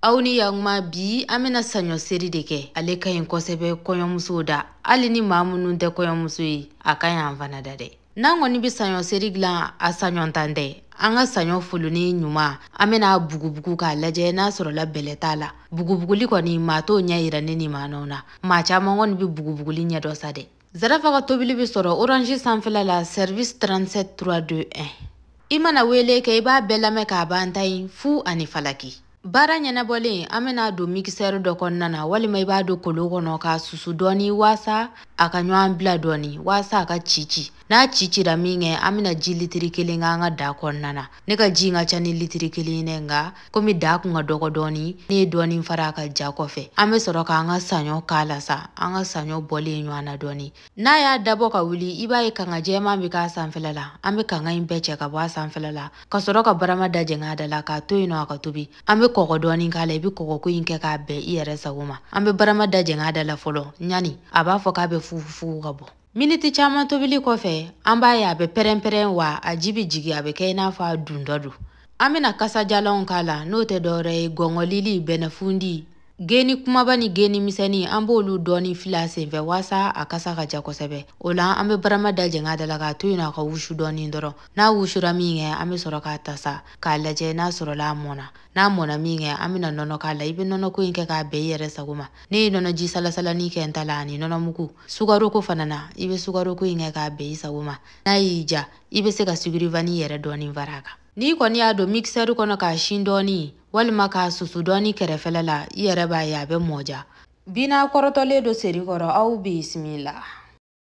Auni yangma bi amena sanyo seri deke aleka yin kosebe koyomuso da alini mamunu de koyomuso yi akanya amfana dade. Nangoni bi sanyo seri glan a sanyo ntande. Anga sanyo fuluni nyuma amena bugu ka leje na soro la beleta la. Bugu liko ni mato nya irane ni manona. Macha mongoni bi bugu nya dosade. Zarafa ka tobili bi soro orange sanfela la service 37321. Imana wele ke iba belame ka bantai fu ani falaki. Bara ɲɛnabɔlen amena do mixeur dɔ kɔnɔna na walima I b'a do kolo kɔnɔ ka susu dɔɔni wasa a ka ɲɔgɔn bila dɔɔni wasa a ka cici n'a cicira min kɛ amena ji litiri 1 ka an ka da kɔnɔna na ne ka ji ka ca ni litiri 1 ne nga komi da kun ka dɔgɔ dɔɔni ne ye dɔɔni fara a ka ja kɔfɛ an be sɔrɔ ka an ka saɲɔ k'a la sa an ka saɲɔ bɔlen ɲɔgɔn na dɔɔni n'a y'a dabɔ ka wuli I b'a ye kanga jɛman bɛ k'a sanfɛla la an be kanga in bɛɛ cɛ ka bɔ a sanfɛla la ka sɔrɔ ka barama da jɛngɛ a da la k'a to yen nɔ a ka tobi an be kɔgɔ dɔɔni k'a la I be kɔgɔ ko in kɛ k'a bɛn I yɛrɛ sago ma an be barama da jɛngɛ a da la fɔlɔ ɲani a b'a fɔ k'a bɛ fufu ka bɔ miniti caman tobili kɔfɛ an b'a ye a bɛ pɛrɛn wa a ji bɛ jigi a bɛ kɛ I n'a fɔ a dundɔ don an bɛna kasajalanw k'a la n'o tɛ dɔwɛrɛ ye gɔngɔlili bɛnɛfundi geni kumaba ni geni misɛnni an b'olu dɔɔni fila senfɛ wasa a kasa ka ja kosɛbɛ o la an bɛ barama da jɛngɛ a da la k'a to yen a ka wusu dɔɔni dɔrɔn n'a wusura min kɛ an bɛ sɔrɔ k'a tasa k'a lajɛ n'a sɔrɔla a mɔna n'a mɔna min kɛ an bɛna nɔnɔ k'a la I bɛ nɔnɔ ko in kɛ k'a bɛn I yɛrɛ sago ma ne ye nɔnɔ ji salasalani kɛ n ta la ani nɔnɔ mugu sukaro ko fana na I bɛ sukaro ko in kɛ k'a bɛn I sago ma n'a y'i ja I bɛ se ka suguri vanille yɛrɛ dɔɔni fara a kan n'i kɔni y'a don mixeur kɔnɔ k'a sin dɔɔni walima k'a susu dɔɔni kɛrɛfɛla la I yɛrɛ b'a ye a bɛ mɔja bina kɔrɔtɔlen do seri kɔrɔ aw bisimila